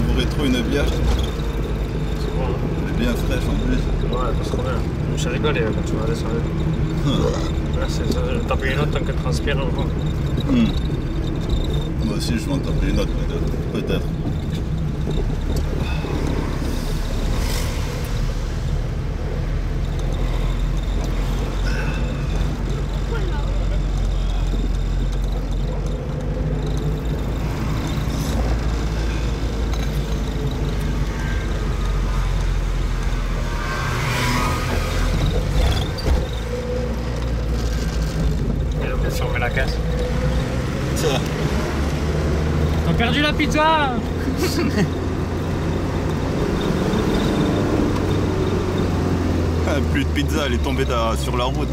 savourer trop une bière. C'est bon. Elle est bien fraîche en plus. Ouais, c'est trop bien. Je rigolé quand tu m'as descendu. T'as pris une autre tant que transpire encore. Moi aussi je vais en taper une autre peut-être. Peut-être. Fermer la caisse. Ça. T'as perdu la pizza. Plus de pizza, elle est tombée sur la route.